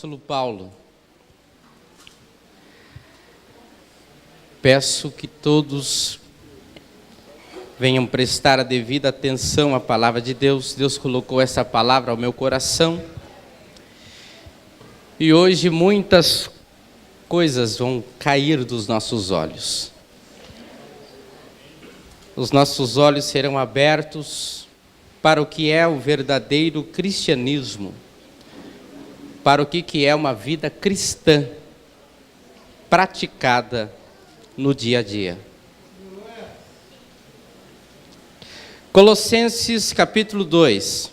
apóstolo Paulo. Peço que todos venham prestar a devida atenção à palavra de Deus. Deus colocou essa palavra ao meu coração. E hoje muitas coisas vão cair dos nossos olhos. Os nossos olhos serão abertos para o que é o verdadeiro cristianismo, para o que é uma vida cristã praticada no dia a dia. Colossenses capítulo 2.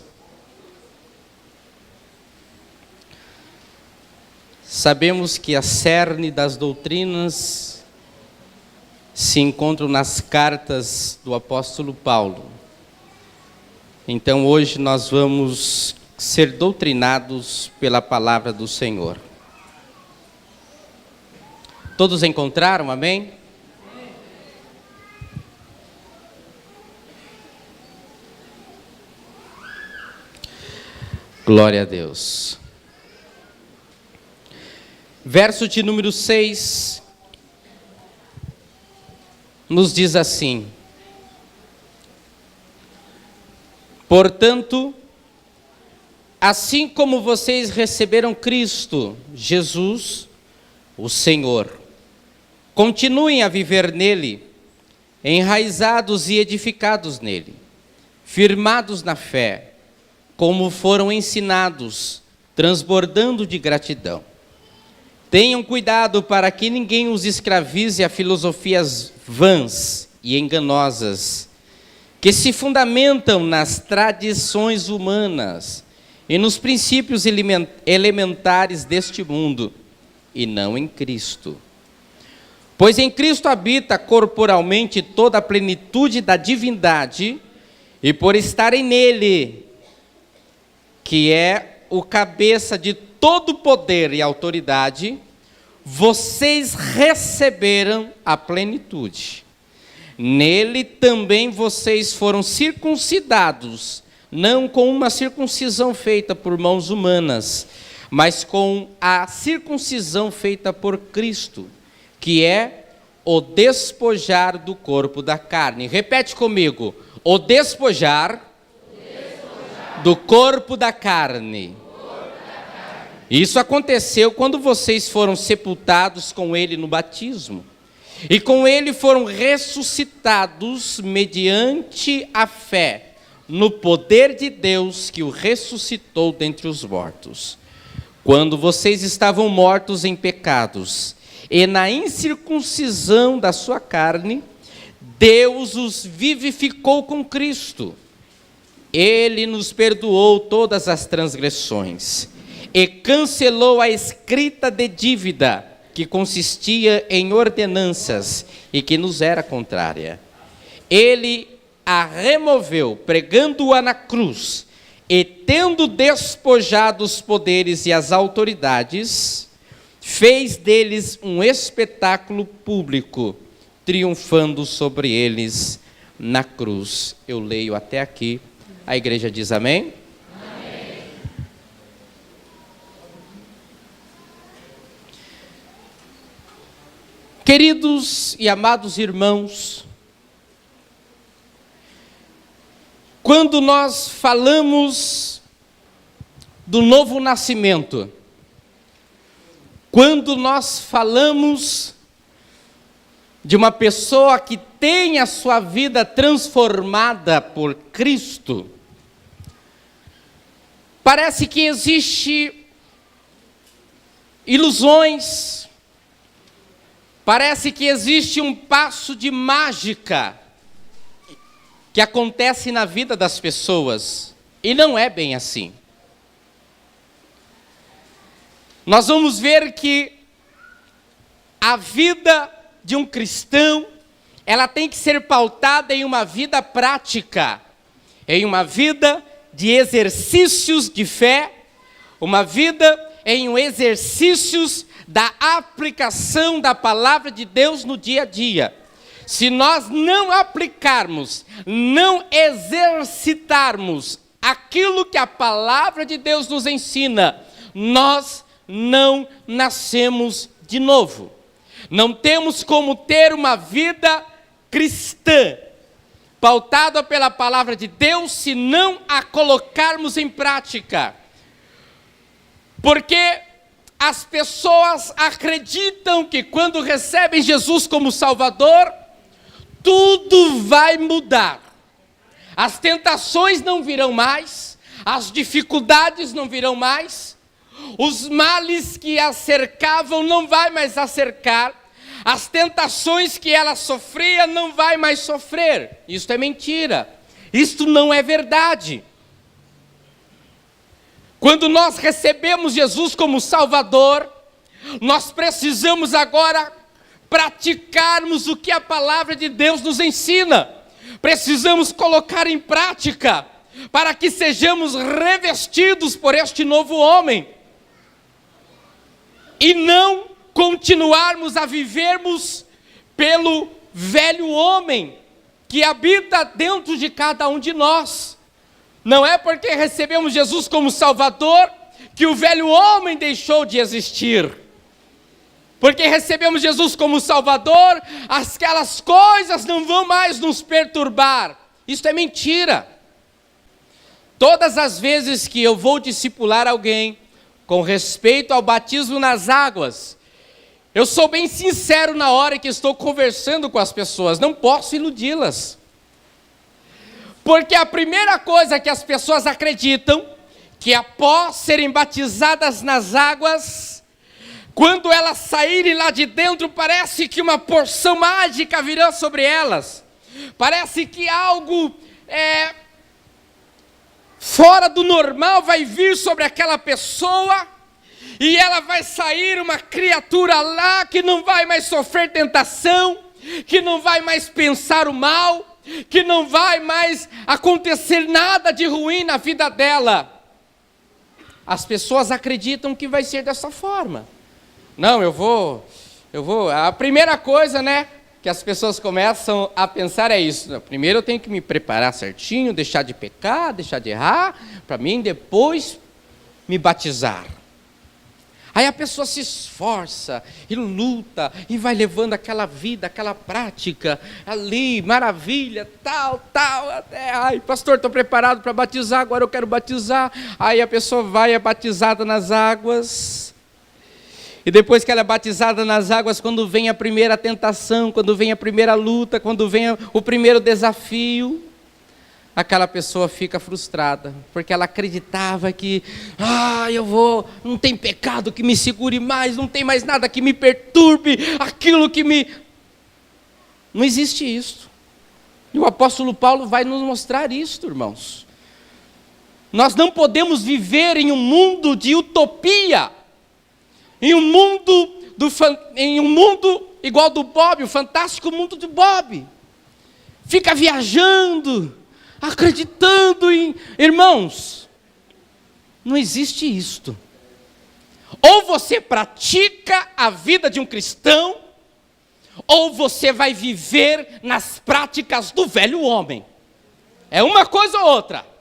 Sabemos que a cerne das doutrinas se encontram nas cartas do apóstolo Paulo. Então hoje nós vamos ser doutrinados pela palavra do Senhor. Todos encontraram, amém? Glória a Deus. Verso de número 6 nos diz assim: portanto, assim como vocês receberam Cristo, Jesus, o Senhor, continuem a viver nele, enraizados e edificados nele, firmados na fé, como foram ensinados, transbordando de gratidão. Tenham cuidado para que ninguém os escravize a filosofias vãs e enganosas, que se fundamentam nas tradições humanas e nos princípios elementares deste mundo, e não em Cristo. Pois em Cristo habita corporalmente toda a plenitude da divindade, e por estarem nele, que é o cabeça de todo poder e autoridade, vocês receberam a plenitude. Nele também vocês foram circuncidados, não com uma circuncisão feita por mãos humanas, mas com a circuncisão feita por Cristo, que é o despojar do corpo da carne. Repete comigo: o despojar do corpo da carne. Isso aconteceu quando vocês foram sepultados com ele no batismo, e com ele foram ressuscitados mediante a fé no poder de Deus que o ressuscitou dentre os mortos. Quando vocês estavam mortos em pecados e na incircuncisão da sua carne, Deus os vivificou com Cristo. Ele nos perdoou todas as transgressões e cancelou a escrita de dívida que consistia em ordenanças e que nos era contrária. Ele a removeu, pregando-a na cruz, e tendo despojado os poderes e as autoridades, fez deles um espetáculo público, triunfando sobre eles na cruz. Eu leio até aqui. A igreja diz amém? Amém. Queridos e amados irmãos, quando nós falamos do novo nascimento, quando nós falamos de uma pessoa que tem a sua vida transformada por Cristo, parece que existe ilusões, parece que existe um passo de mágica que acontece na vida das pessoas, e não é bem assim. Nós vamos ver que a vida de um cristão, ela tem que ser pautada em uma vida prática, em uma vida de exercícios de fé, uma vida em exercícios da aplicação da palavra de Deus no dia a dia. Se nós não aplicarmos, não exercitarmos aquilo que a palavra de Deus nos ensina, nós não nascemos de novo. Não temos como ter uma vida cristã pautada pela palavra de Deus se não a colocarmos em prática. Porque as pessoas acreditam que quando recebem Jesus como Salvador, tudo vai mudar. As tentações não virão mais, as dificuldades não virão mais, os males que a cercavam não vai mais a cercar, as tentações que ela sofria não vai mais sofrer. Isto é mentira, isto não é verdade. Quando nós recebemos Jesus como Salvador, nós precisamos agora praticarmos o que a palavra de Deus nos ensina. Precisamos colocar em prática, para que sejamos revestidos por este novo homem. E não continuarmos a vivermos pelo velho homem, que habita dentro de cada um de nós. Não é porque recebemos Jesus como Salvador, que o velho homem deixou de existir. Porque recebemos Jesus como Salvador, aquelas coisas não vão mais nos perturbar. Isso é mentira. Todas as vezes que eu vou discipular alguém, com respeito ao batismo nas águas, eu sou bem sincero na hora que estou conversando com as pessoas, não posso iludi-las. Porque a primeira coisa que as pessoas acreditam, que após serem batizadas nas águas, quando elas saírem lá de dentro, parece que uma porção mágica virá sobre elas. Parece que algo fora do normal vai vir sobre aquela pessoa, e ela vai sair uma criatura lá que não vai mais sofrer tentação, que não vai mais pensar o mal, que não vai mais acontecer nada de ruim na vida dela. As pessoas acreditam que vai ser dessa forma. Não, eu vou. A primeira coisa, que as pessoas começam a pensar é isso. Primeiro eu tenho que me preparar certinho, deixar de pecar, deixar de errar, para mim depois me batizar. Aí a pessoa se esforça e luta e vai levando aquela vida, aquela prática ali, maravilha, tal, até, ai, pastor, estou preparado para batizar, agora eu quero batizar. Aí a pessoa vai, é batizada nas águas, e depois que ela é batizada nas águas, quando vem a primeira tentação, quando vem a primeira luta, quando vem o primeiro desafio, aquela pessoa fica frustrada, porque ela acreditava que, não tem pecado que me segure mais, não tem mais nada que me perturbe, aquilo que me... Não existe isso. E o apóstolo Paulo vai nos mostrar isso, irmãos. Nós não podemos viver em um mundo de utopia, em um mundo igual do Bob, o fantástico mundo do Bob. Fica viajando, acreditando em... Irmãos, não existe isto. Ou você pratica a vida de um cristão, ou você vai viver nas práticas do velho homem. É uma coisa ou outra.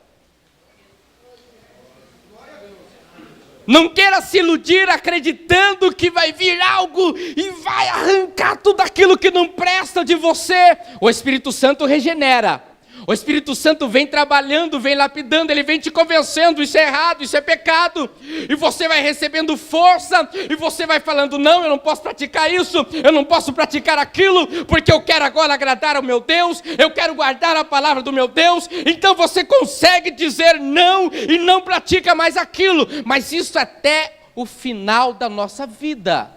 Não queira se iludir acreditando que vai vir algo e vai arrancar tudo aquilo que não presta de você. O Espírito Santo regenera. O Espírito Santo vem trabalhando, vem lapidando, ele vem te convencendo, isso é errado, isso é pecado. E você vai recebendo força, e você vai falando, não, eu não posso praticar isso, eu não posso praticar aquilo, porque eu quero agora agradar ao meu Deus, eu quero guardar a palavra do meu Deus. Então você consegue dizer não, e não pratica mais aquilo, mas isso até o final da nossa vida.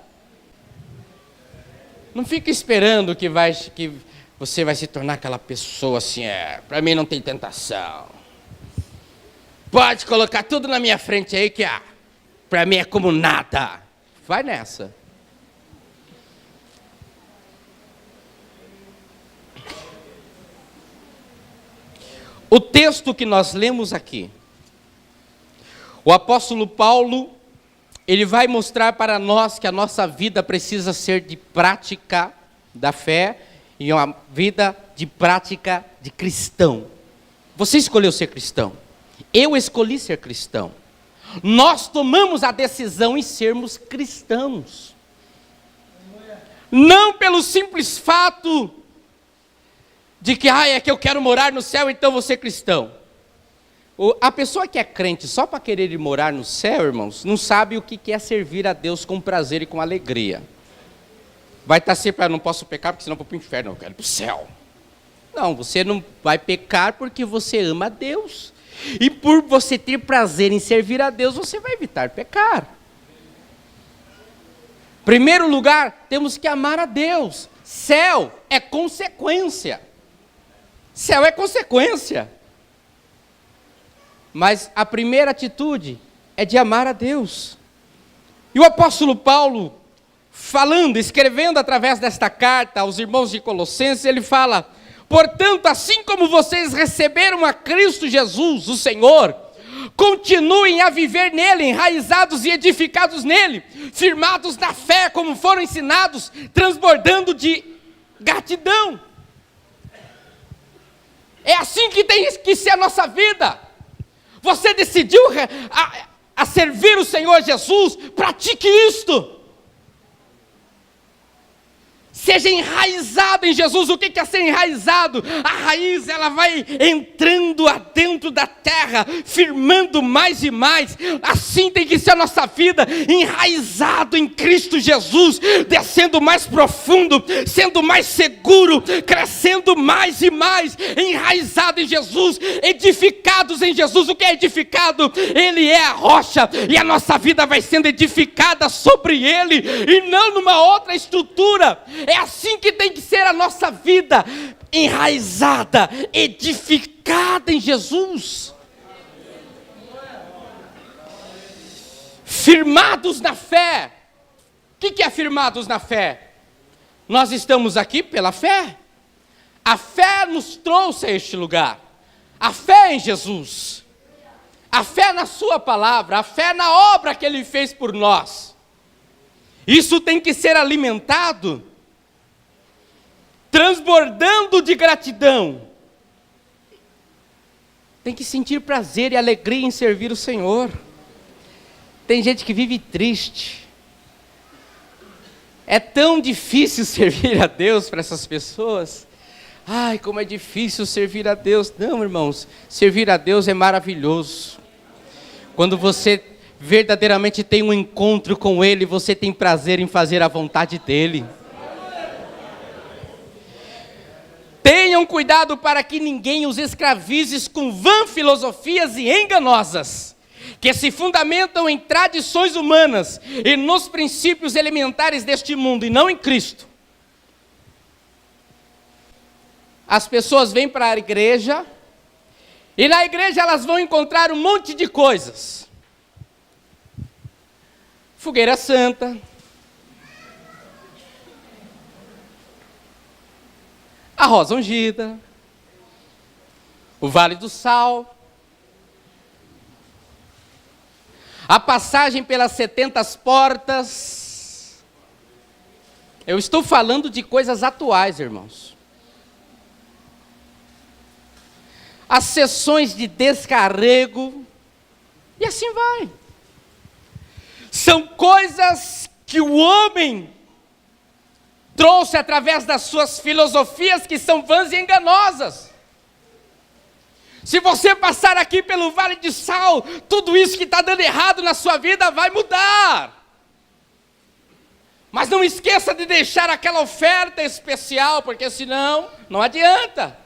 Não fica esperando que você vai se tornar aquela pessoa assim, para mim não tem tentação. Pode colocar tudo na minha frente aí que para mim é como nada. Vai nessa. O texto que nós lemos aqui, o apóstolo Paulo, ele vai mostrar para nós que a nossa vida precisa ser de prática da fé, e uma vida de prática de cristão. Você escolheu ser cristão. Eu escolhi ser cristão. Nós tomamos a decisão em sermos cristãos. Não pelo simples fato de que, é que eu quero morar no céu, então vou ser cristão. A pessoa que é crente só para querer ir morar no céu, irmãos, não sabe o que é servir a Deus com prazer e com alegria. Vai estar sempre, não posso pecar porque senão vou para o inferno, eu quero ir para o céu. Não, você não vai pecar porque você ama a Deus. E por você ter prazer em servir a Deus, você vai evitar pecar. Primeiro lugar, temos que amar a Deus. Céu é consequência. Céu é consequência. Mas a primeira atitude é de amar a Deus. E o apóstolo Paulo, escrevendo através desta carta aos irmãos de Colossenses, ele fala: portanto, assim como vocês receberam a Cristo Jesus, o Senhor, continuem a viver nele, enraizados e edificados nele, firmados na fé, como foram ensinados, transbordando de gratidão. É assim que tem que ser a nossa vida. Você decidiu a servir o Senhor Jesus, pratique isto. Seja enraizado em Jesus. O que é ser enraizado? A raiz, ela vai entrando adentro da terra, firmando mais e mais. Assim tem que ser a nossa vida, enraizado em Cristo Jesus, descendo mais profundo, sendo mais seguro, crescendo mais e mais, enraizado em Jesus, edificados em Jesus. O que é edificado? Ele é a rocha, e a nossa vida vai sendo edificada sobre Ele, e não numa outra estrutura. É assim que tem que ser a nossa vida, enraizada, edificada em Jesus. Firmados na fé. O que é firmados na fé? Nós estamos aqui pela fé. A fé nos trouxe a este lugar. A fé em Jesus. A fé na sua palavra. A fé na obra que Ele fez por nós. Isso tem que ser alimentado, transbordando de gratidão. Tem que sentir prazer e alegria em servir o Senhor. Tem gente que vive triste. É tão difícil servir a Deus para essas pessoas. Ai, como é difícil servir a Deus. Não, irmãos, servir a Deus é maravilhoso. Quando você verdadeiramente tem um encontro com Ele, você tem prazer em fazer a vontade dEle. Tenham cuidado para que ninguém os escravize com vã filosofias e enganosas, que se fundamentam em tradições humanas e nos princípios elementares deste mundo, e não em Cristo. As pessoas vêm para a igreja, e na igreja elas vão encontrar um monte de coisas. Fogueira santa, a rosa ungida, o vale do sal, a passagem pelas 70 portas. Eu estou falando de coisas atuais, irmãos. As sessões de descarrego, e assim vai. São coisas que o homem trouxe através das suas filosofias, que são vãs e enganosas. Se você passar aqui pelo vale de sal, tudo isso que está dando errado na sua vida vai mudar. Mas não esqueça de deixar aquela oferta especial, porque senão não adianta.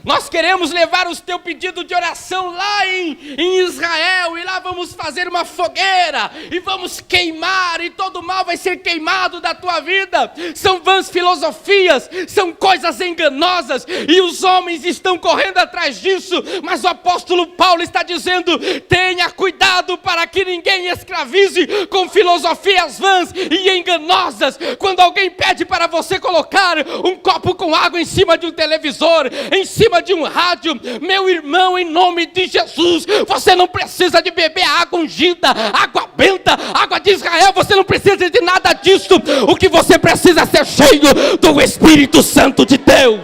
Nós queremos levar o teu pedido de oração lá em Israel, e lá vamos fazer uma fogueira, e vamos queimar, e todo o mal vai ser queimado da tua vida. São vãs filosofias, são coisas enganosas, e os homens estão correndo atrás disso, mas o apóstolo Paulo está dizendo: tenha cuidado para que ninguém escravize com filosofias vãs e enganosas. Quando alguém pede para você colocar um copo com água em cima de um televisor, em cima de um rádio, meu irmão, em nome de Jesus, você não precisa de beber água ungida, água benta, água de Israel. Você não precisa de nada disso. O que você precisa é ser cheio do Espírito Santo de Deus.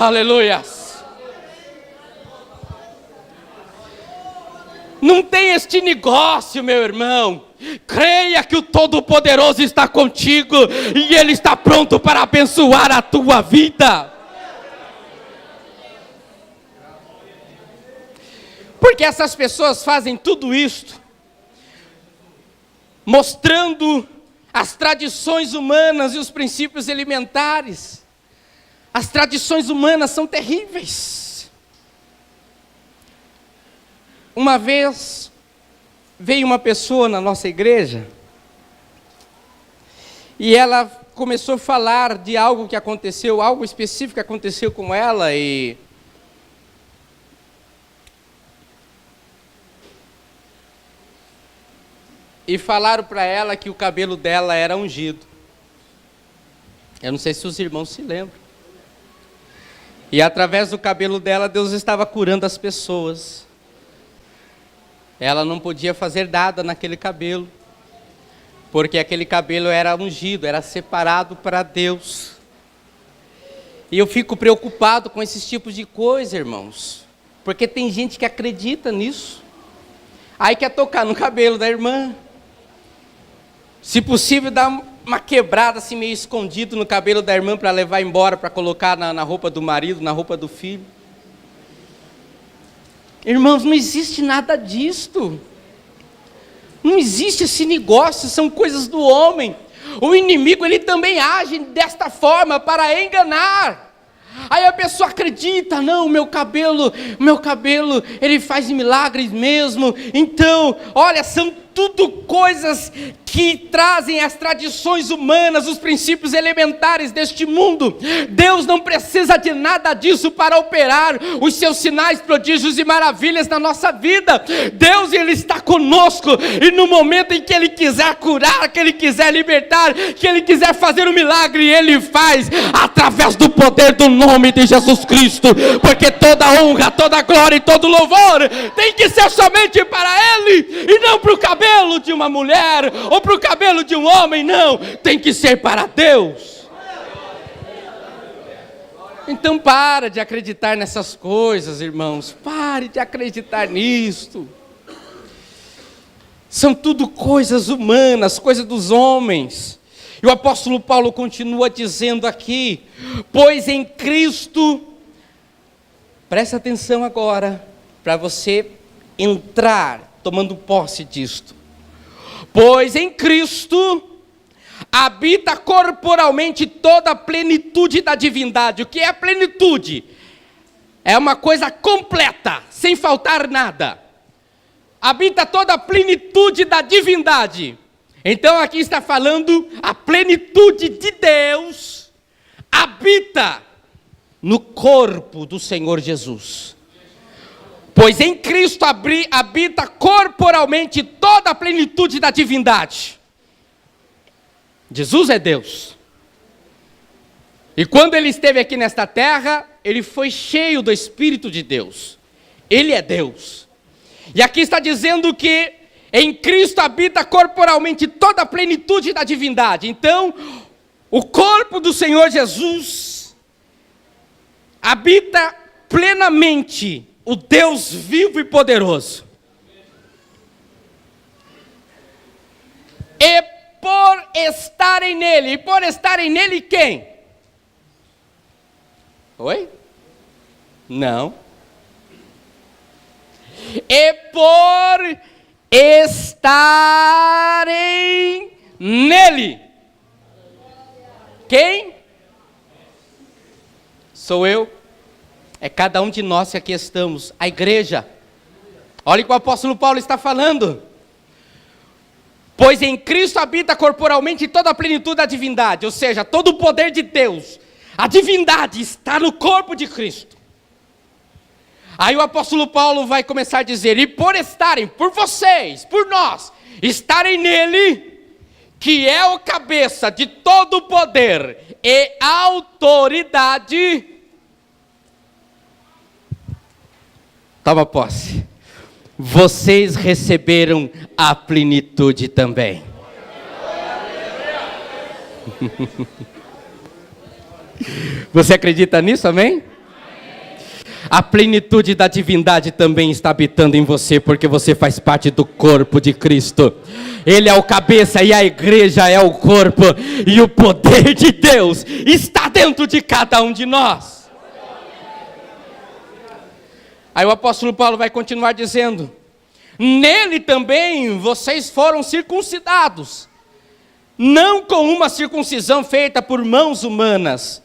Aleluias. Não tem este negócio, meu irmão. Creia que o Todo-Poderoso está contigo e Ele está pronto para abençoar a tua vida. Porque essas pessoas fazem tudo isto, mostrando as tradições humanas e os princípios elementares. As tradições humanas são terríveis. Uma vez veio uma pessoa na nossa igreja e ela começou a falar de algo que aconteceu, algo específico que aconteceu com ela e falaram para ela que o cabelo dela era ungido. Eu não sei se os irmãos se lembram. E através do cabelo dela, Deus estava curando as pessoas. Ela não podia fazer nada naquele cabelo, porque aquele cabelo era ungido, era separado para Deus. E eu fico preocupado com esses tipos de coisa, irmãos, porque tem gente que acredita nisso. Aí quer tocar no cabelo da irmã. Se possível, dá uma quebrada assim meio escondido no cabelo da irmã para levar embora, para colocar na roupa do marido, na roupa do filho. Irmãos, não existe nada disto. Não existe esse negócio, são coisas do homem. O inimigo, ele também age desta forma para enganar. Aí a pessoa acredita, não, meu cabelo, ele faz milagres mesmo. Então, olha, são tudo coisas que trazem as tradições humanas, os princípios elementares deste mundo. Deus não precisa de nada disso para operar os seus sinais, prodígios e maravilhas na nossa vida. Deus, Ele está conosco, e no momento em que Ele quiser curar, que Ele quiser libertar, que Ele quiser fazer um milagre, Ele faz, através do poder do nome de Jesus Cristo, porque toda honra, toda glória e todo louvor tem que ser somente para Ele, e não para o cabelo de uma mulher, ou para o cabelo de um homem, não, tem que ser para Deus. Então para de acreditar nessas coisas, irmãos, pare de acreditar nisto. São tudo coisas humanas, coisas dos homens. E o apóstolo Paulo continua dizendo aqui, pois em Cristo, presta atenção agora, para você entrar tomando posse disto. Pois em Cristo habita corporalmente toda a plenitude da divindade. O que é a plenitude? É uma coisa completa, sem faltar nada. Habita toda a plenitude da divindade. Então aqui está falando a plenitude de Deus habita no corpo do Senhor Jesus. Pois em Cristo habita corporalmente toda a plenitude da divindade. Jesus é Deus. E quando Ele esteve aqui nesta terra, Ele foi cheio do Espírito de Deus. Ele é Deus. E aqui está dizendo que em Cristo habita corporalmente toda a plenitude da divindade. Então, o corpo do Senhor Jesus habita plenamente o Deus vivo e poderoso. E por estarem nele quem? Oi? Não. E por estarem nele. Quem? Sou eu. É cada um de nós que aqui estamos, a igreja. Olha o que o apóstolo Paulo está falando. Pois em Cristo habita corporalmente toda a plenitude da divindade, ou seja, todo o poder de Deus. A divindade está no corpo de Cristo. Aí o apóstolo Paulo vai começar a dizer, e por estarem, por vocês, por nós, estarem nele, que é o cabeça de todo o poder e autoridade. Toma posse. Vocês receberam a plenitude também. Você acredita nisso, amém? A plenitude da divindade também está habitando em você, porque você faz parte do corpo de Cristo. Ele é o cabeça e a igreja é o corpo, e o poder de Deus está dentro de cada um de nós. Aí o apóstolo Paulo vai continuar dizendo: nele também vocês foram circuncidados, não com uma circuncisão feita por mãos humanas,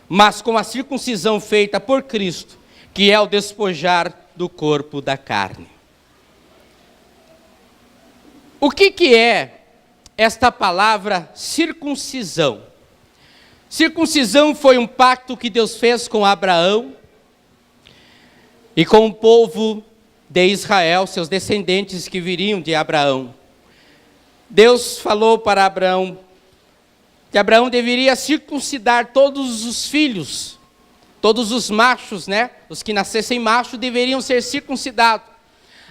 mas com a circuncisão feita por Cristo, que é o despojar do corpo da carne. O que é esta palavra circuncisão? Circuncisão foi um pacto que Deus fez com Abraão e com o povo de Israel, seus descendentes que viriam de Abraão. Deus falou para Abraão que Abraão deveria circuncidar todos os filhos, todos os machos, os que nascessem macho deveriam ser circuncidados.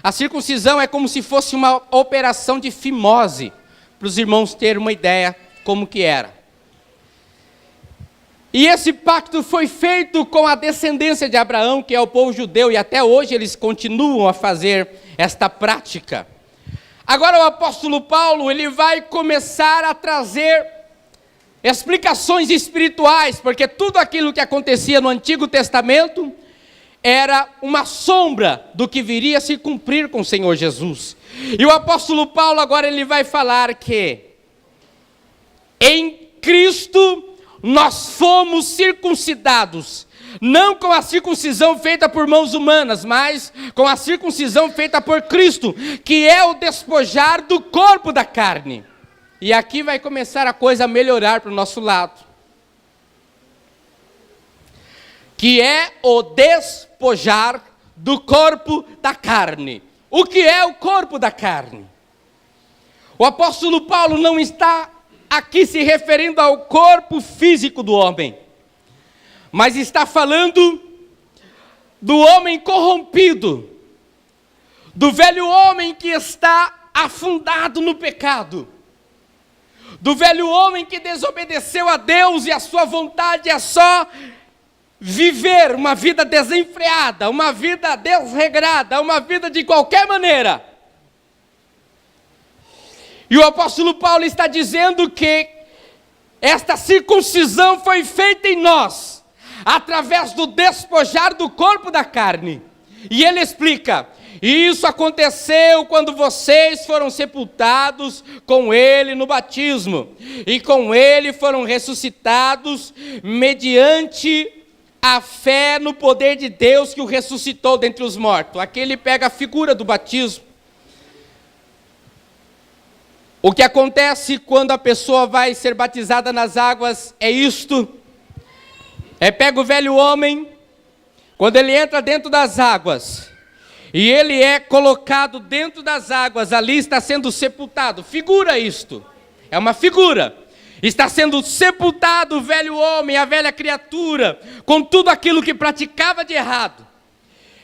A circuncisão é como se fosse uma operação de fimose, para os irmãos terem uma ideia como que era. E esse pacto foi feito com a descendência de Abraão, que é o povo judeu, e até hoje eles continuam a fazer esta prática. Agora o apóstolo Paulo, ele vai começar a trazer explicações espirituais, porque tudo aquilo que acontecia no Antigo Testamento era uma sombra do que viria a se cumprir com o Senhor Jesus. E o apóstolo Paulo agora ele vai falar que em Cristo nós fomos circuncidados, não com a circuncisão feita por mãos humanas, mas com a circuncisão feita por Cristo, que é o despojar do corpo da carne. E aqui vai começar a coisa a melhorar para o nosso lado. Que é o despojar do corpo da carne. O que é o corpo da carne? O apóstolo Paulo não está aqui se referindo ao corpo físico do homem, mas está falando do homem corrompido, do velho homem que está afundado no pecado, do velho homem que desobedeceu a Deus e a sua vontade é só viver uma vida desenfreada, uma vida desregrada, uma vida de qualquer maneira. E o apóstolo Paulo está dizendo que esta circuncisão foi feita em nós, através do despojar do corpo da carne. E ele explica: isso aconteceu quando vocês foram sepultados com ele no batismo, e com ele foram ressuscitados mediante a fé no poder de Deus que o ressuscitou dentre os mortos. Aqui ele pega a figura do batismo. O que acontece quando a pessoa vai ser batizada nas águas é isto. Pega o velho homem, quando ele entra dentro das águas, e ele é colocado dentro das águas, ali está sendo sepultado. Figura isto, é uma figura. Está sendo sepultado o velho homem, a velha criatura, com tudo aquilo que praticava de errado.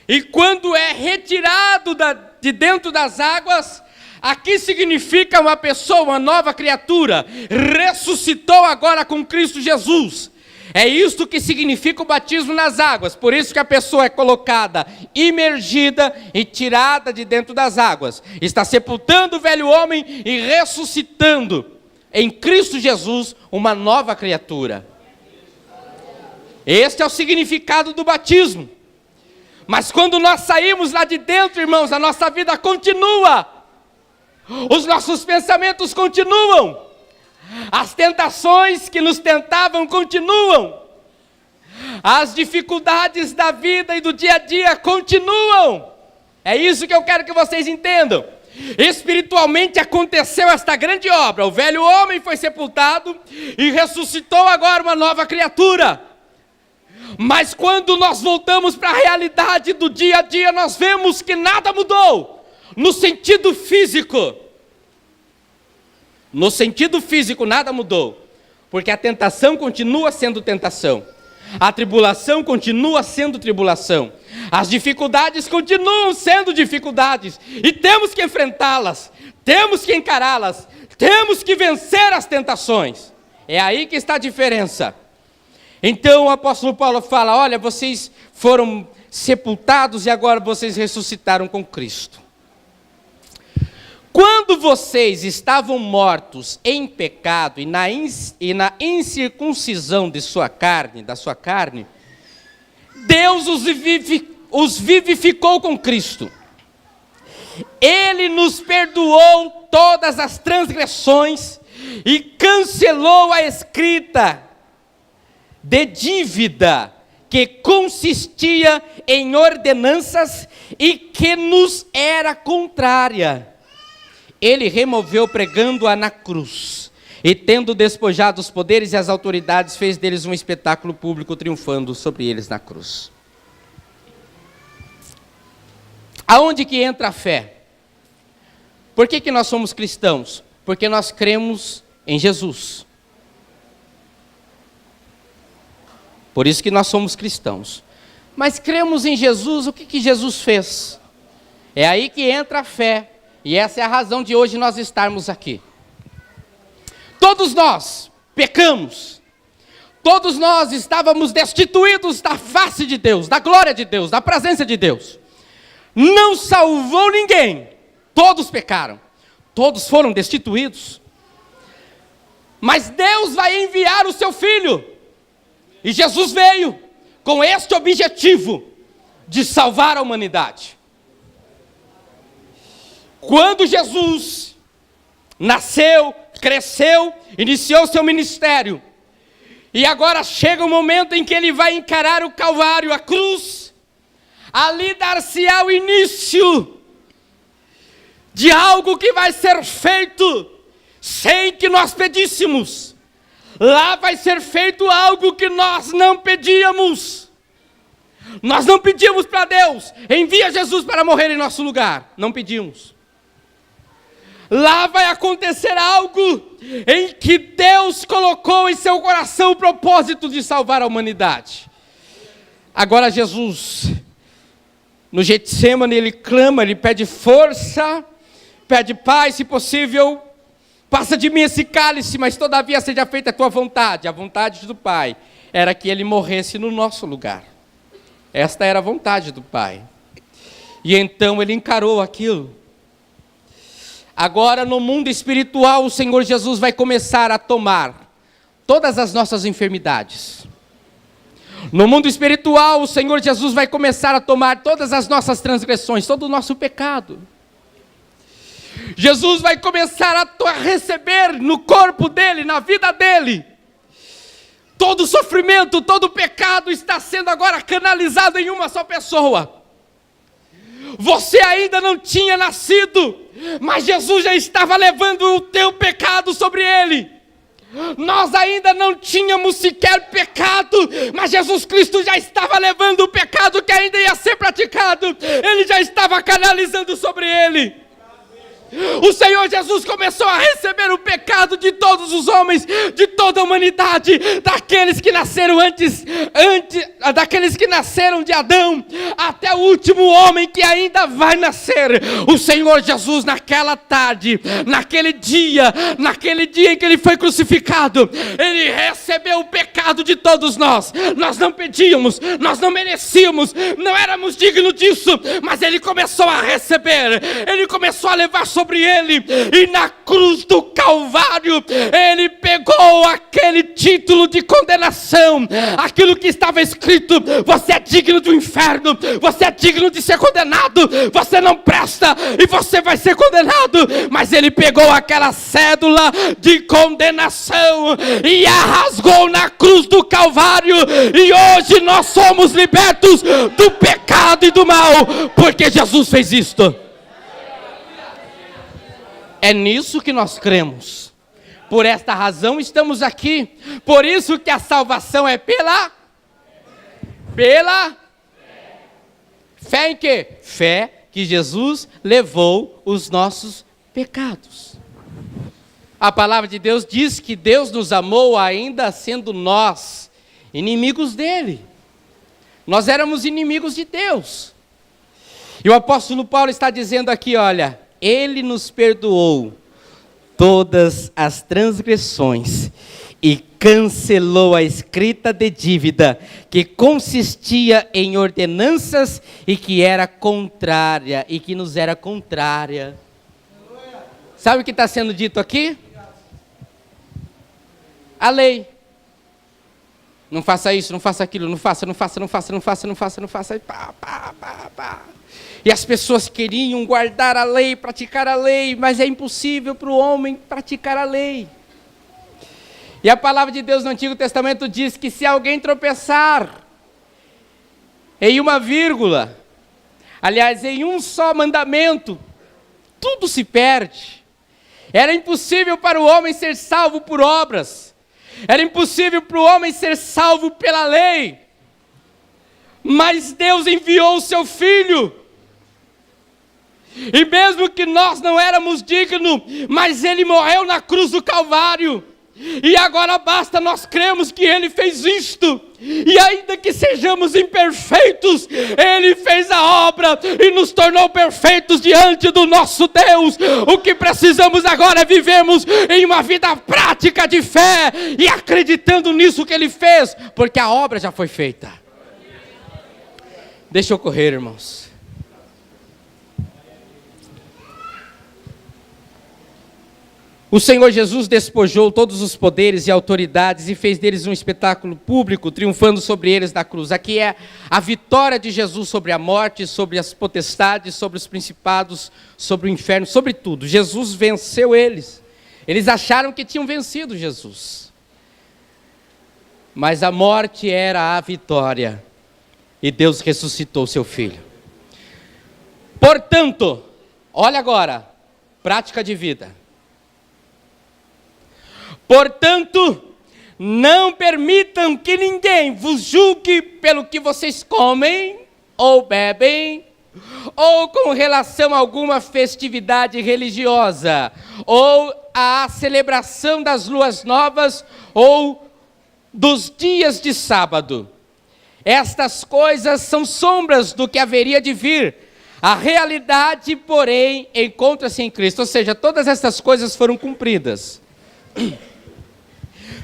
E quando é retirado de dentro das águas, aqui significa uma pessoa, uma nova criatura, ressuscitou agora com Cristo Jesus. É isto que significa o batismo nas águas. Por isso que a pessoa é colocada, imergida e tirada de dentro das águas. Está sepultando o velho homem e ressuscitando em Cristo Jesus uma nova criatura. Este é o significado do batismo. Mas quando nós saímos lá de dentro, irmãos, a nossa vida continua. Os nossos pensamentos continuam. As tentações que nos tentavam continuam. As dificuldades da vida e do dia a dia continuam. É isso que eu quero que vocês entendam. Espiritualmente aconteceu esta grande obra. O velho homem foi sepultado e ressuscitou agora uma nova criatura. Mas quando nós voltamos para a realidade do dia a dia, nós vemos que nada mudou. No sentido físico. No sentido físico nada mudou. Porque a tentação continua sendo tentação. A tribulação continua sendo tribulação. As dificuldades continuam sendo dificuldades. E temos que enfrentá-las. Temos que encará-las. Temos que vencer as tentações. É aí que está a diferença. Então o apóstolo Paulo fala: olha, vocês foram sepultados e agora vocês ressuscitaram com Cristo. Quando vocês estavam mortos em pecado e na incircuncisão da sua carne, Deus os vivificou com Cristo. Ele nos perdoou todas as transgressões e cancelou a escrita de dívida que consistia em ordenanças e que nos era contrária. Ele removeu pregando-a na cruz, e tendo despojado os poderes e as autoridades, fez deles um espetáculo público, triunfando sobre eles na cruz. Aonde que entra a fé? Por que nós somos cristãos? Porque nós cremos em Jesus. Por isso que nós somos cristãos. Mas cremos em Jesus, o que Jesus fez? É aí que entra a fé. E essa é a razão de hoje nós estarmos aqui. Todos nós pecamos. Todos nós estávamos destituídos da face de Deus, da glória de Deus, da presença de Deus. Não salvou ninguém. Todos pecaram. Todos foram destituídos. Mas Deus vai enviar o seu Filho. E Jesus veio com este objetivo de salvar a humanidade. Quando Jesus nasceu, cresceu, iniciou seu ministério, e agora chega o momento em que ele vai encarar o Calvário, a cruz, ali dar-se-á o início de algo que vai ser feito sem que nós pedíssemos. Lá vai ser feito algo que nós não pedíamos. Nós não pedimos para Deus, envia Jesus para morrer em nosso lugar. Não pedimos. Lá vai acontecer algo em que Deus colocou em seu coração o propósito de salvar a humanidade. Agora Jesus, no Getsemane, ele clama, ele pede força, pede Pai, se possível, passa de mim esse cálice, mas todavia seja feita a tua vontade. A vontade do Pai era que ele morresse no nosso lugar. Esta era a vontade do Pai. E então ele encarou aquilo. Agora no mundo espiritual o Senhor Jesus vai começar a tomar todas as nossas enfermidades. No mundo espiritual o Senhor Jesus vai começar a tomar todas as nossas transgressões, todo o nosso pecado. Jesus vai começar a receber no corpo dele, na vida dele, todo o sofrimento, todo o pecado está sendo agora canalizado em uma só pessoa. Você ainda não tinha nascido, mas Jesus já estava levando o teu pecado sobre ele. Nós ainda não tínhamos sequer pecado, mas Jesus Cristo já estava levando o pecado que ainda ia ser praticado. Ele já estava canalizando sobre ele. O Senhor Jesus começou a receber o pecado de todos os homens, de toda a humanidade, daqueles que nasceram daqueles que nasceram de Adão, até o último homem que ainda vai nascer. O Senhor Jesus naquela tarde, naquele dia em que ele foi crucificado, ele recebeu o pecado de todos nós. Nós não pedíamos, nós não merecíamos, não éramos dignos disso, mas ele começou a receber, ele começou a levar sobre ele, e na cruz do Calvário, ele pegou aquele título de condenação, aquilo que estava escrito: você é digno do inferno, você é digno de ser condenado, você não presta e você vai ser condenado. Mas ele pegou aquela cédula de condenação e a rasgou na cruz do Calvário, e hoje nós somos libertos do pecado e do mal, porque Jesus fez isto. É nisso que nós cremos. Por esta razão estamos aqui. Por isso que a salvação é pela fé em quê? Fé que Jesus levou os nossos pecados. A palavra de Deus diz que Deus nos amou ainda sendo nós inimigos dele. Nós éramos inimigos de Deus. E o apóstolo Paulo está dizendo aqui, olha: ele nos perdoou todas as transgressões e cancelou a escrita de dívida, que consistia em ordenanças e que era contrária, e que nos era contrária. Sabe o que está sendo dito aqui? A lei. Não faça isso, não faça aquilo, não faça. E pá. E as pessoas queriam guardar a lei, praticar a lei, mas é impossível para o homem praticar a lei. E a palavra de Deus no Antigo Testamento diz que se alguém tropeçar em uma vírgula, aliás, em um só mandamento, tudo se perde. Era impossível para o homem ser salvo por obras. Era impossível para o homem ser salvo pela lei. Mas Deus enviou o seu Filho. E mesmo que nós não éramos dignos, mas Ele morreu na cruz do Calvário. E agora basta nós cremos que Ele fez isto. E ainda que sejamos imperfeitos, Ele fez a obra e nos tornou perfeitos diante do nosso Deus. O que precisamos agora é vivermos em uma vida prática de fé e acreditando nisso que Ele fez, porque a obra já foi feita. Deixa eu correr, irmãos. O Senhor Jesus despojou todos os poderes e autoridades e fez deles um espetáculo público, triunfando sobre eles na cruz. Aqui é a vitória de Jesus sobre a morte, sobre as potestades, sobre os principados, sobre o inferno, sobre tudo. Jesus venceu eles. Eles acharam que tinham vencido Jesus. Mas a morte era a vitória. E Deus ressuscitou seu Filho. Portanto, olha agora, prática de vida. Portanto, não permitam que ninguém vos julgue pelo que vocês comem ou bebem, ou com relação a alguma festividade religiosa, ou à celebração das luas novas, ou dos dias de sábado. Estas coisas são sombras do que haveria de vir. A realidade, porém, encontra-se em Cristo. Ou seja, todas essas coisas foram cumpridas.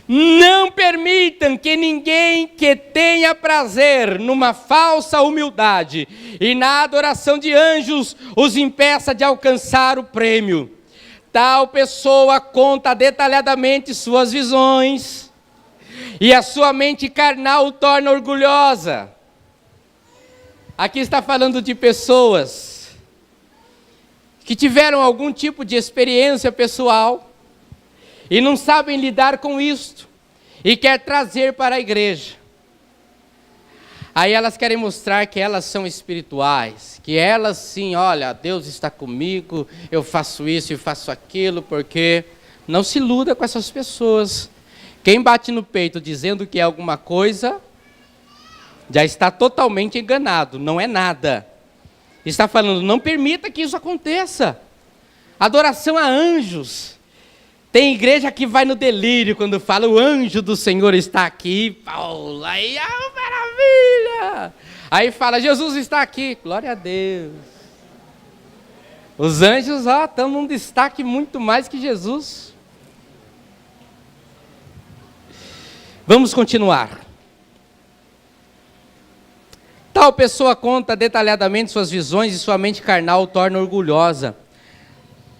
Não permitam que ninguém que tenha prazer numa falsa humildade e na adoração de anjos os impeça de alcançar o prêmio. Tal pessoa conta detalhadamente suas visões e a sua mente carnal o torna orgulhosa. Aqui está falando de pessoas que tiveram algum tipo de experiência pessoal e não sabem lidar com isto, e quer trazer para a igreja. Aí elas querem mostrar que elas são espirituais, que elas sim, olha, Deus está comigo, eu faço isso e faço aquilo, porque não se iluda com essas pessoas. Quem bate no peito dizendo que é alguma coisa, já está totalmente enganado, não é nada. Está falando, não permita que isso aconteça. Adoração a anjos. Tem igreja que vai no delírio quando fala o anjo do Senhor está aqui. Paulo, aí, maravilha! Aí fala, Jesus está aqui, glória a Deus. Os anjos, estão num destaque muito mais que Jesus. Vamos continuar. Tal pessoa conta detalhadamente suas visões e sua mente carnal o torna orgulhosa.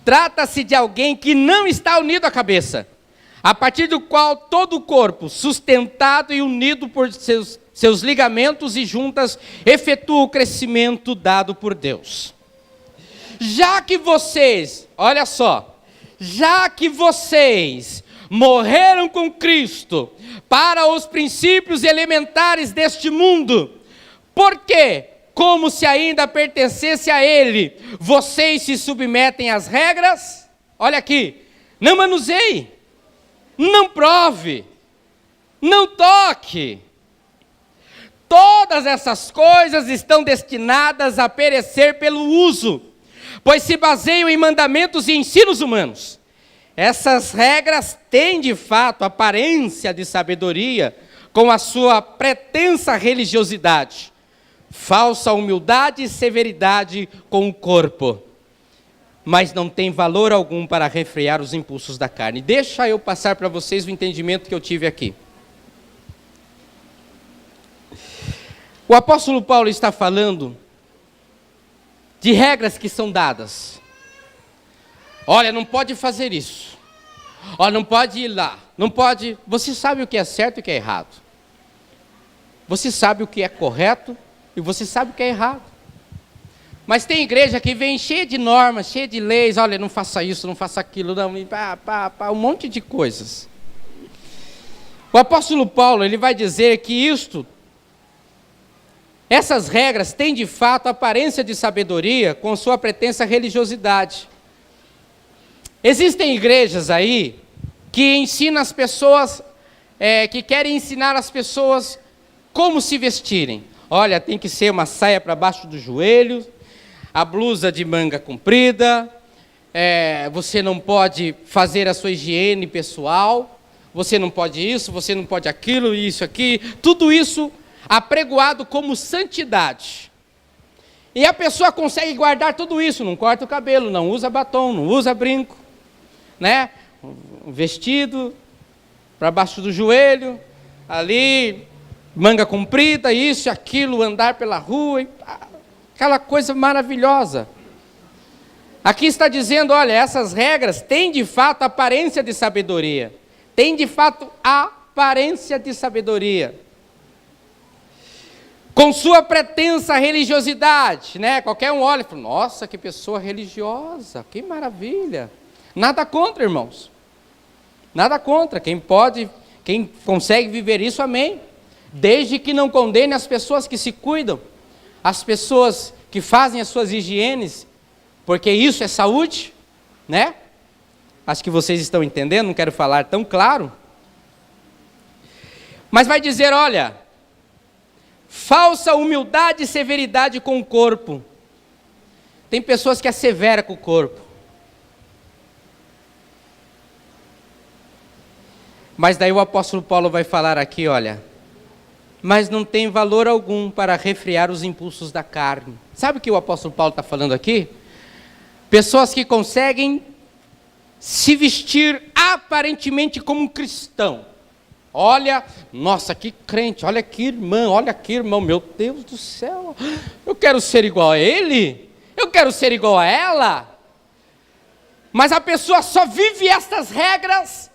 Trata-se de alguém que não está unido à cabeça, a partir do qual todo o corpo, sustentado e unido por seus ligamentos e juntas, efetua o crescimento dado por Deus. Já que vocês, olha só, já que vocês morreram com Cristo para os princípios elementares deste mundo, por quê? Como se ainda pertencesse a Ele, vocês se submetem às regras? Olha aqui, não manuseie, não prove, não toque. Todas essas coisas estão destinadas a perecer pelo uso, pois se baseiam em mandamentos e ensinos humanos. Essas regras têm de fato aparência de sabedoria, com a sua pretensa religiosidade. Falsa humildade e severidade com o corpo. mas não tem valor algum para refrear os impulsos da carne. Deixa eu passar para vocês o entendimento que eu tive aqui. O apóstolo Paulo está falando de regras que são dadas. Olha, não pode fazer isso. Olha, não pode ir lá. Não pode. Você sabe o que é certo e o que é errado. Você sabe o que é correto e você sabe o que é errado. Mas tem igreja que vem cheia de normas, cheia de leis. Olha, não faça isso, não faça aquilo, não, um monte de coisas. O apóstolo Paulo, ele vai dizer que essas regras têm de fato aparência de sabedoria com sua pretensa religiosidade. Existem igrejas aí que ensinam as pessoas, que querem ensinar as pessoas como se vestirem. Olha, tem que ser uma saia para baixo do joelho, a blusa de manga comprida, você não pode fazer a sua higiene pessoal, você não pode isso, você não pode aquilo, isso aqui, tudo isso apregoado como santidade. E a pessoa consegue guardar tudo isso, não corta o cabelo, não usa batom, não usa brinco, né? Um vestido para baixo do joelho, ali, manga comprida, isso e aquilo, andar pela rua, aquela coisa maravilhosa. Aqui está dizendo, olha, essas regras têm de fato aparência de sabedoria. Têm de fato aparência de sabedoria. Com sua pretensa religiosidade, né? Qualquer um olha e fala, nossa, que pessoa religiosa, que maravilha. Nada contra, irmãos. Nada contra. Quem consegue viver isso, amém. Desde que não condene as pessoas que se cuidam, as pessoas que fazem as suas higienes, porque isso é saúde, né? Acho que vocês estão entendendo, não quero falar tão claro. Mas vai dizer, olha, falsa humildade e severidade com o corpo. Tem pessoas que asseveram com o corpo. Mas daí o apóstolo Paulo vai falar aqui, olha, mas não tem valor algum para refrear os impulsos da carne. Sabe o que o apóstolo Paulo está falando aqui? Pessoas que conseguem se vestir aparentemente como um cristão. Olha, nossa, que crente, olha aqui, irmão, meu Deus do céu, eu quero ser igual a ele, eu quero ser igual a ela. Mas a pessoa só vive estas regras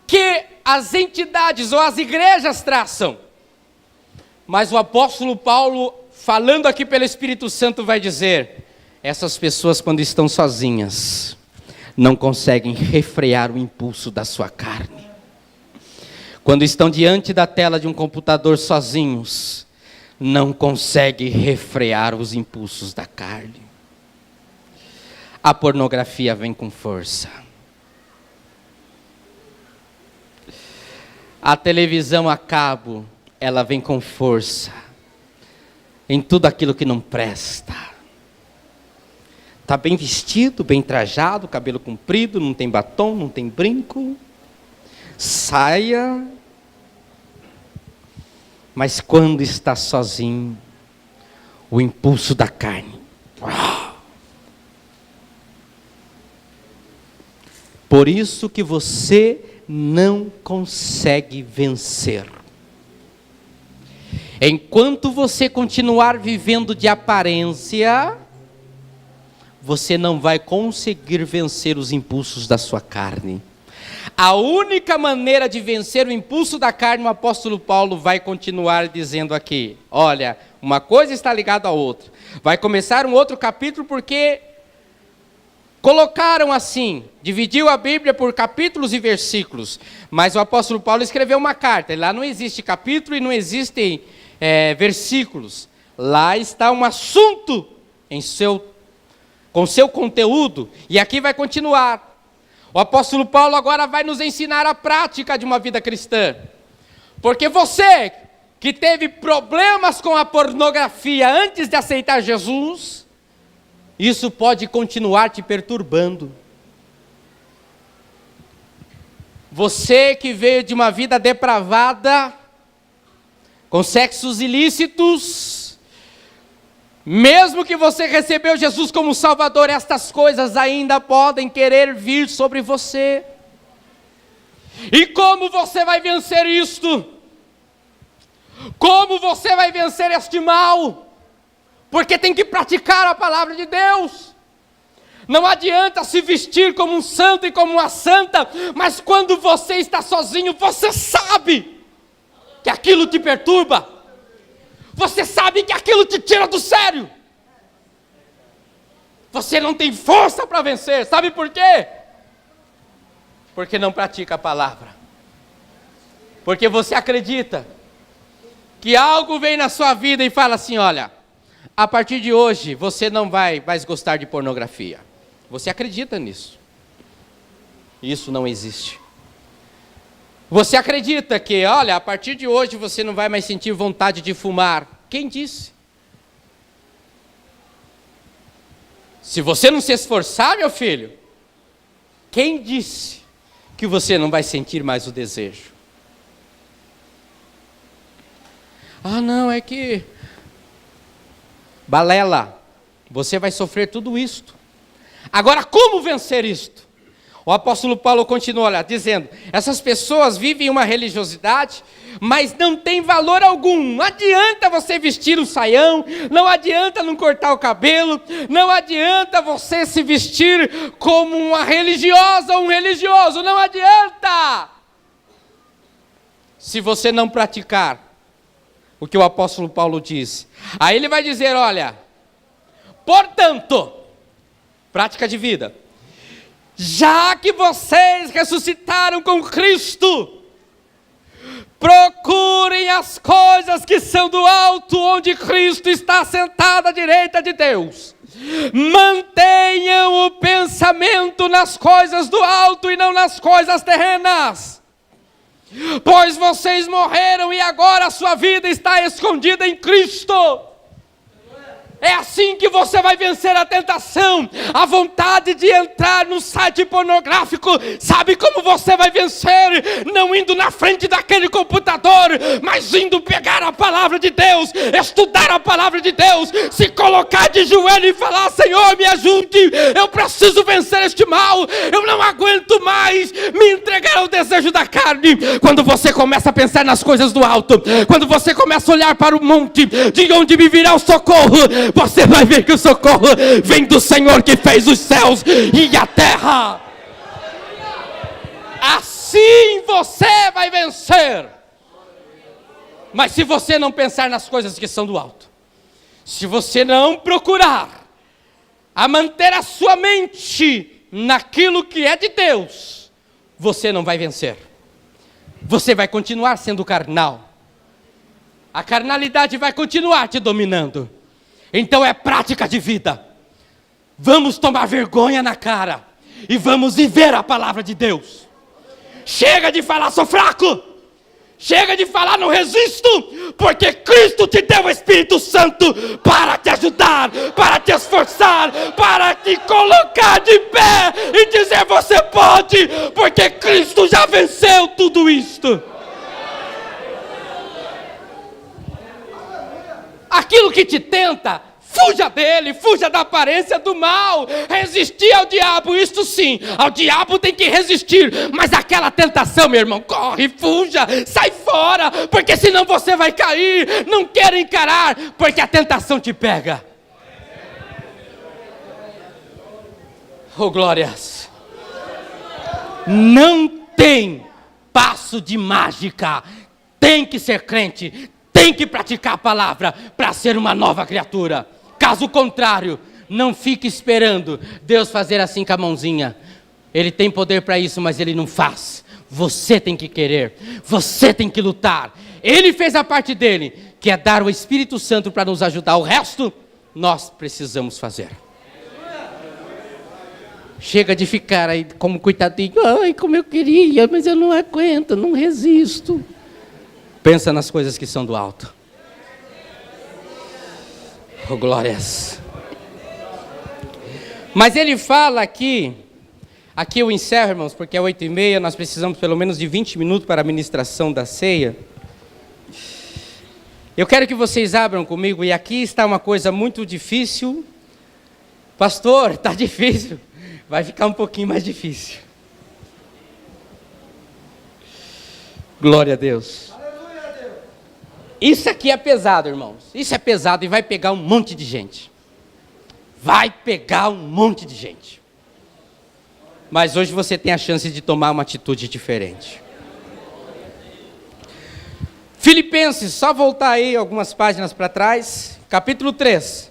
que as entidades ou as igrejas traçam. Mas o apóstolo Paulo, falando aqui pelo Espírito Santo, vai dizer, essas pessoas quando estão sozinhas, não conseguem refrear o impulso da sua carne. Quando estão diante da tela de um computador sozinhos, não conseguem refrear os impulsos da carne. A pornografia vem com força. A televisão a cabo, ela vem com força. Em tudo aquilo que não presta. Está bem vestido, bem trajado, cabelo comprido, não tem batom, não tem brinco. Saia. Mas quando está sozinho, o impulso da carne. Por isso que você não consegue vencer. Enquanto você continuar vivendo de aparência, você não vai conseguir vencer os impulsos da sua carne. A única maneira de vencer o impulso da carne, o apóstolo Paulo vai continuar dizendo aqui. Olha, uma coisa está ligada à outra. Vai começar um outro capítulo porque colocaram assim, dividiu a Bíblia por capítulos e versículos. Mas o apóstolo Paulo escreveu uma carta. Lá não existe capítulo e não existem versículos. Lá está um assunto com seu conteúdo. E aqui vai continuar. O apóstolo Paulo agora vai nos ensinar a prática de uma vida cristã. Porque você que teve problemas com a pornografia antes de aceitar Jesus, isso pode continuar te perturbando. Você que veio de uma vida depravada, com sexos ilícitos, Mesmo que você recebeu Jesus como Salvador, estas coisas ainda podem querer vir sobre você. E como você vai vencer isto? Como você vai vencer este mal? Porque tem que praticar a palavra de Deus. Não adianta se vestir como um santo e como uma santa, mas quando você está sozinho, você sabe que aquilo te perturba. Você sabe que aquilo te tira do sério. Você não tem força para vencer. Sabe por quê? Porque não pratica a palavra. Porque você acredita que algo vem na sua vida e fala assim, olha, a partir de hoje você não vai mais gostar de pornografia. Você acredita nisso. Isso não existe. Você acredita que, olha, a partir de hoje você não vai mais sentir vontade de fumar. Quem disse? Se você não se esforçar, meu filho, quem disse que você não vai sentir mais o desejo? Ah, não, é que... Balela, você vai sofrer tudo isto. Agora, como vencer isto? O apóstolo Paulo continua, olha, dizendo, essas pessoas vivem uma religiosidade, mas não tem valor algum. Não adianta você vestir um saião, não adianta não cortar o cabelo, não adianta você se vestir como uma religiosa ou um religioso, não adianta. Se você não praticar o que o apóstolo Paulo diz. Aí ele vai dizer, olha, portanto, prática de vida, já que vocês ressuscitaram com Cristo, procurem as coisas que são do alto, onde Cristo está sentado à direita de Deus. Mantenham o pensamento nas coisas do alto e não nas coisas terrenas. Pois vocês morreram e agora a sua vida está escondida em Cristo. É assim que você vai vencer a tentação, a vontade de entrar no site pornográfico. Sabe como você vai vencer? Não indo na frente daquele computador, mas indo pegar a palavra de Deus, estudar a palavra de Deus, se colocar de joelho e falar, Senhor, me ajude, eu preciso vencer este mal, eu não aguento mais me entregar ao desejo da carne. Quando você começa a pensar nas coisas do alto, quando você começa a olhar para o monte, de onde me virá o socorro, você vai ver que o socorro vem do Senhor que fez os céus e a terra. Assim você vai vencer. Mas se você não pensar nas coisas que são do alto, se você não procurar a manter a sua mente naquilo que é de Deus, você não vai vencer. Você vai continuar sendo carnal. A carnalidade vai continuar te dominando. Então é prática de vida. Vamos tomar vergonha na cara e vamos viver a palavra de Deus. Chega de falar, sou fraco. Chega de falar, não resisto. Porque Cristo te deu o Espírito Santo para te ajudar, para te esforçar, para te colocar de pé e dizer, você pode, porque Cristo já venceu tudo isto. Aquilo que te tenta, fuja dele, fuja da aparência do mal. Resistir ao diabo, isto sim, ao diabo tem que resistir. Mas aquela tentação, meu irmão, corre, fuja, sai fora, porque senão você vai cair. Não quero encarar, porque a tentação te pega. Oh, glórias. Não tem passo de mágica. Tem que ser crente, tem que praticar a palavra para ser uma nova criatura. Caso contrário, não fique esperando Deus fazer assim com a mãozinha. Ele tem poder para isso, mas Ele não faz. Você tem que querer, você tem que lutar. Ele fez a parte dele, que é dar o Espírito Santo para nos ajudar. O resto, nós precisamos fazer. Chega de ficar aí como coitadinho. Ai, como eu queria, mas eu não aguento, não resisto. Pensa nas coisas que são do alto. Oh, glórias. Mas ele fala aqui eu encerro, irmãos, porque é 8h30, nós precisamos pelo menos de 20 minutos para a ministração da ceia. Eu quero que vocês abram comigo, e aqui está uma coisa muito difícil. Pastor, está difícil. Vai ficar um pouquinho mais difícil. Glória a Deus. Isso aqui é pesado, irmãos. Isso é pesado e vai pegar um monte de gente. Vai pegar um monte de gente. Mas hoje você tem a chance de tomar uma atitude diferente. Filipenses, só voltar aí algumas páginas para trás, capítulo 3.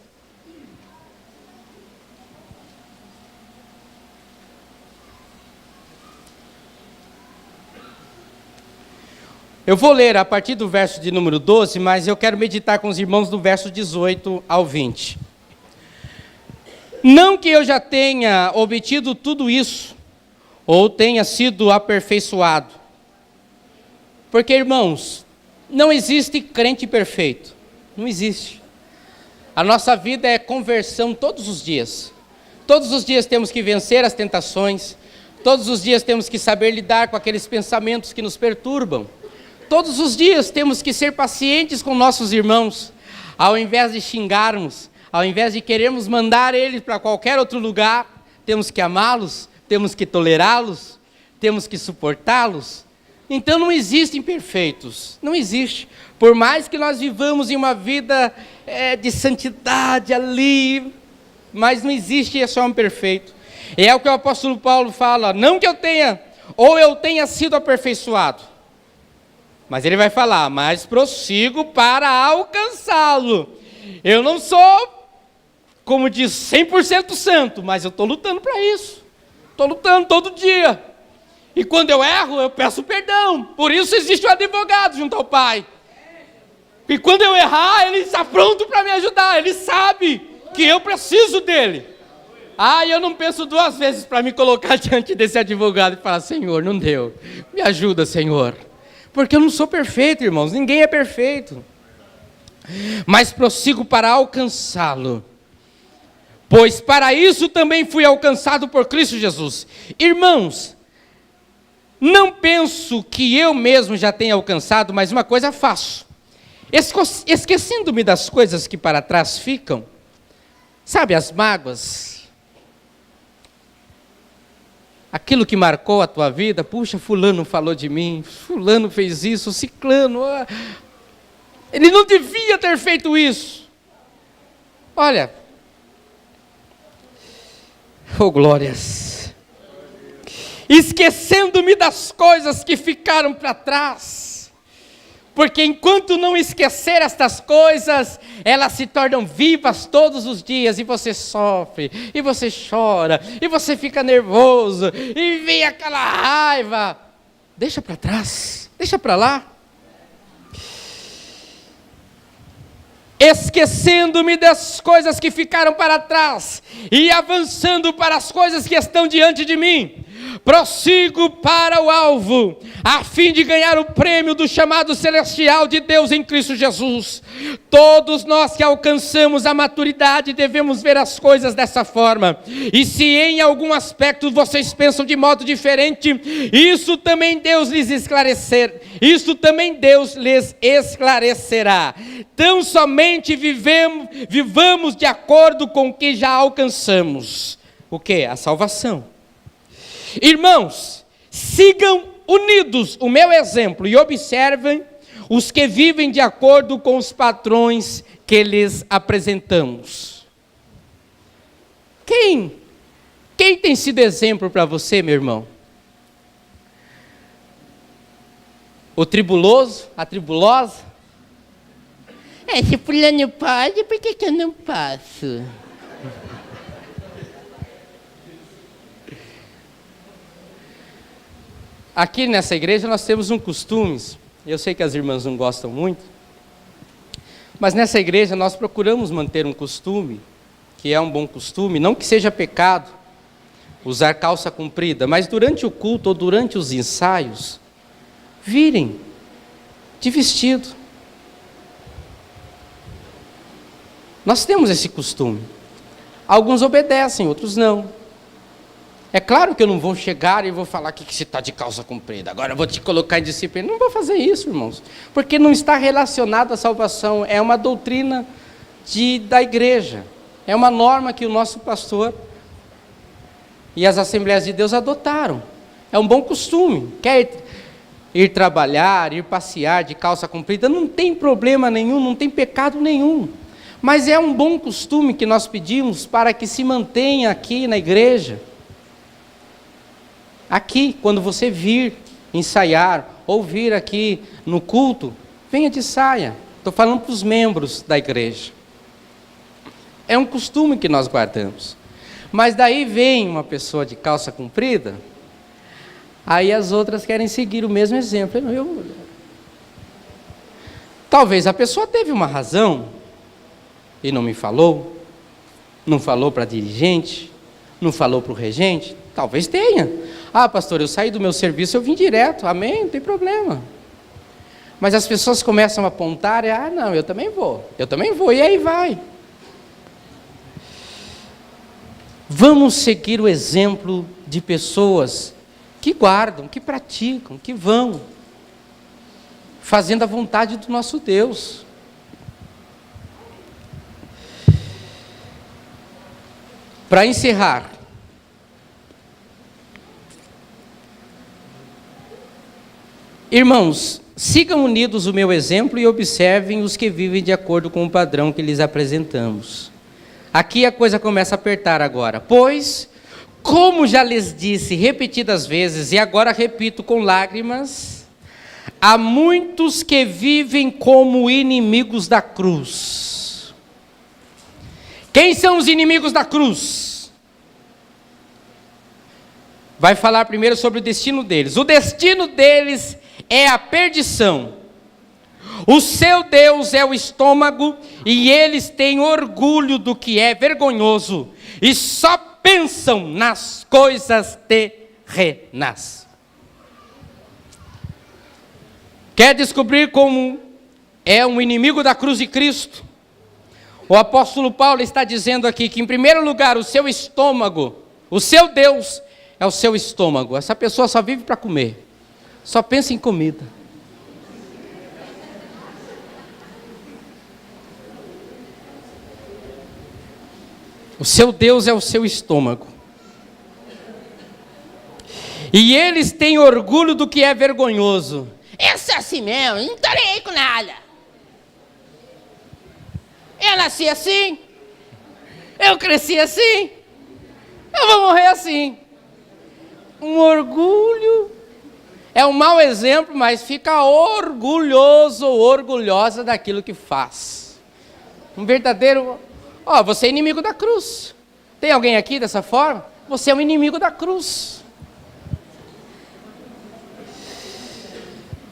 Eu vou ler a partir do verso de número 12, mas eu quero meditar com os irmãos do verso 18 ao 20. Não que eu já tenha obtido tudo isso, ou tenha sido aperfeiçoado. Porque, irmãos, não existe crente perfeito. Não existe. A nossa vida é conversão todos os dias. Todos os dias temos que vencer as tentações. Todos os dias temos que saber lidar com aqueles pensamentos que nos perturbam. Todos os dias temos que ser pacientes com nossos irmãos. Ao invés de xingarmos, ao invés de querermos mandar eles para qualquer outro lugar, temos que amá-los, temos que tolerá-los, temos que suportá-los. Então não existem perfeitos, não existe. Por mais que nós vivamos em uma vida de santidade ali, mas não existe esse homem perfeito. E é o que o apóstolo Paulo fala, não que eu tenha, ou eu tenha sido aperfeiçoado. Mas ele vai falar, mas prossigo para alcançá-lo. Eu não sou, como diz, 100% santo, mas eu estou lutando para isso. Estou lutando todo dia. E quando eu erro, eu peço perdão. Por isso existe um advogado junto ao Pai. E quando eu errar, ele está pronto para me ajudar. Ele sabe que eu preciso dele. Eu não penso duas vezes para me colocar diante desse advogado e falar, Senhor, não deu. Me ajuda, Senhor. Porque eu não sou perfeito, irmãos. Ninguém é perfeito. Mas prossigo para alcançá-lo. Pois para isso também fui alcançado por Cristo Jesus. Irmãos, não penso que eu mesmo já tenha alcançado, mas uma coisa faço. Esquecendo-me das coisas que para trás ficam, sabe, as mágoas, aquilo que marcou a tua vida, puxa, fulano falou de mim, fulano fez isso, ciclano, ele não devia ter feito isso. Olha, glórias. Esquecendo-me das coisas que ficaram para trás, porque enquanto não esquecer estas coisas, elas se tornam vivas todos os dias, e você sofre, e você chora, e você fica nervoso, e vem aquela raiva. Deixa para trás, deixa para lá. Esquecendo-me das coisas que ficaram para trás, e avançando para as coisas que estão diante de mim, prossigo para o alvo, a fim de ganhar o prêmio do chamado celestial de Deus em Cristo Jesus. Todos nós que alcançamos a maturidade devemos ver as coisas dessa forma. E se em algum aspecto vocês pensam de modo diferente, isso também Deus lhes esclarecerá. Tão somente vivamos de acordo com o que já alcançamos. O que? A salvação. Irmãos, sigam unidos o meu exemplo e observem os que vivem de acordo com os padrões que lhes apresentamos. Quem tem sido exemplo para você, meu irmão? O tribuloso, a tribulosa? Se fulano pode, por que eu não posso? Aqui nessa igreja nós temos um costume, eu sei que as irmãs não gostam muito, mas nessa igreja nós procuramos manter um costume, que é um bom costume, não que seja pecado usar calça comprida, mas durante o culto ou durante os ensaios, virem de vestido. Nós temos esse costume. Alguns obedecem, outros não. É claro que eu não vou chegar e vou falar que você está de calça comprida, agora eu vou te colocar em disciplina. Não vou fazer isso, irmãos, porque não está relacionado à salvação, é uma doutrina da igreja, é uma norma que o nosso pastor e as Assembleias de Deus adotaram, é um bom costume. Quer ir trabalhar, ir passear de calça comprida, não tem problema nenhum, não tem pecado nenhum, mas é um bom costume que nós pedimos para que se mantenha aqui na igreja. Aqui, quando você vir ensaiar, ou vir aqui no culto, venha de saia. Estou falando para os membros da igreja. É um costume que nós guardamos. Mas daí vem uma pessoa de calça comprida, aí as outras querem seguir o mesmo exemplo. Talvez a pessoa teve uma razão e não me falou, não falou para a dirigente, não falou para o regente. Talvez tenha. Ah, pastor, eu saí do meu serviço, eu vim direto, amém, não tem problema. Mas as pessoas começam a apontar, não, eu também vou, e aí vai. Vamos seguir o exemplo de pessoas que guardam, que praticam, que vão, fazendo a vontade do nosso Deus. Para encerrar, irmãos, sigam unidos o meu exemplo e observem os que vivem de acordo com o padrão que lhes apresentamos. Aqui a coisa começa a apertar agora. Pois, como já lhes disse repetidas vezes, e agora repito com lágrimas, há muitos que vivem como inimigos da cruz. Quem são os inimigos da cruz? Vai falar primeiro sobre o destino deles. O destino deles é a perdição. O seu Deus é o estômago, e eles têm orgulho do que é vergonhoso, e só pensam nas coisas terrenas. Quer descobrir como é um inimigo da cruz de Cristo? O apóstolo Paulo está dizendo aqui que, em primeiro lugar, o seu estômago, o seu Deus é o seu estômago. Essa pessoa só vive para comer, só pensa em comida. O seu Deus é o seu estômago. E eles têm orgulho do que é vergonhoso. Eu sou assim mesmo, não estou nem aí com nada. Eu nasci assim, eu cresci assim, eu vou morrer assim. Um orgulho, é um mau exemplo, mas fica orgulhoso ou orgulhosa daquilo que faz. Um verdadeiro... você é inimigo da cruz. Tem alguém aqui dessa forma? Você é um inimigo da cruz.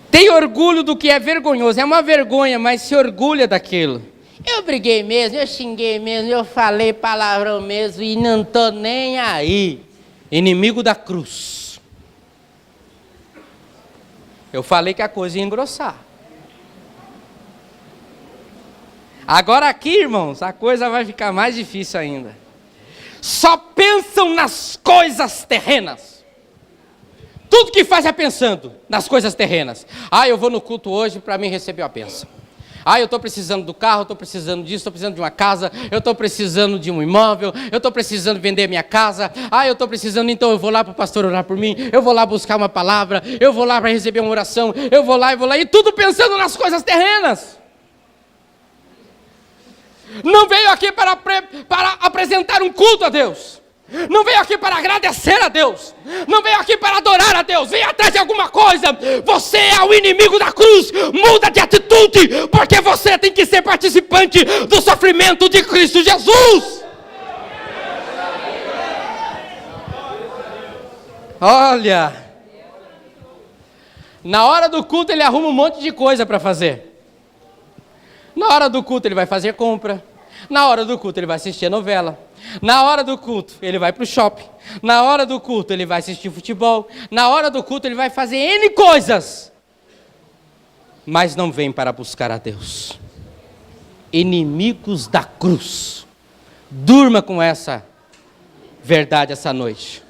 Tem orgulho do que é vergonhoso. É uma vergonha, mas se orgulha daquilo. Eu briguei mesmo, eu xinguei mesmo, eu falei palavrão mesmo e não estou nem aí. Inimigo da cruz. Eu falei que a coisa ia engrossar. Agora aqui, irmãos, a coisa vai ficar mais difícil ainda. Só pensam nas coisas terrenas. Tudo que faz é pensando nas coisas terrenas. Eu vou no culto hoje para mim receber a bênção. Eu estou precisando do carro, estou precisando disso, estou precisando de uma casa, eu estou precisando de um imóvel, eu estou precisando vender minha casa, eu estou precisando, então eu vou lá para o pastor orar por mim, eu vou lá buscar uma palavra, eu vou lá para receber uma oração, eu vou lá, e tudo pensando nas coisas terrenas. Não veio aqui para apresentar um culto a Deus. Não veio aqui para agradecer a Deus. Não veio aqui para adorar a Deus. Veio atrás de alguma coisa. Você é o inimigo da cruz. Muda de atitude, porque você tem que ser participante do sofrimento de Cristo Jesus. Olha, na hora do culto ele arruma um monte de coisa para fazer. Na hora do culto ele vai fazer compra. Na hora do culto ele vai assistir a novela. Na hora do culto ele vai para o shopping. Na hora do culto ele vai assistir futebol. Na hora do culto ele vai fazer N coisas. Mas não vem para buscar a Deus. Inimigos da cruz. Durma com essa verdade essa noite.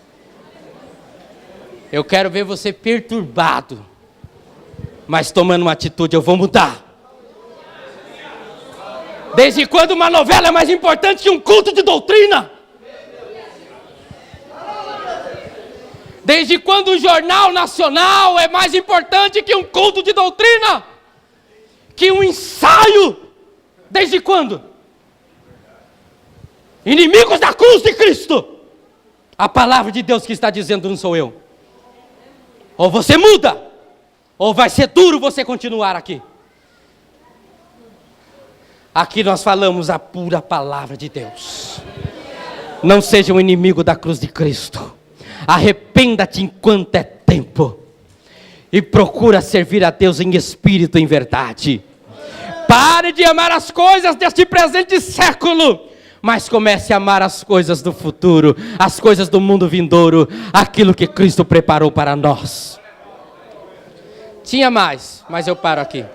Eu quero ver você perturbado, mas tomando uma atitude. Eu vou mudar. Desde quando uma novela é mais importante que um culto de doutrina? Desde quando um jornal nacional é mais importante que um culto de doutrina? Que um ensaio? Desde quando? Inimigos da cruz de Cristo. A palavra de Deus que está dizendo, não sou eu. Ou você muda, ou vai ser duro você continuar aqui. Aqui nós falamos a pura palavra de Deus. Não seja um inimigo da cruz de Cristo. Arrependa-te enquanto é tempo. E procura servir a Deus em espírito e em verdade. Pare de amar as coisas deste presente século, mas comece a amar as coisas do futuro, as coisas do mundo vindouro, aquilo que Cristo preparou para nós. Tinha mais, mas eu paro aqui.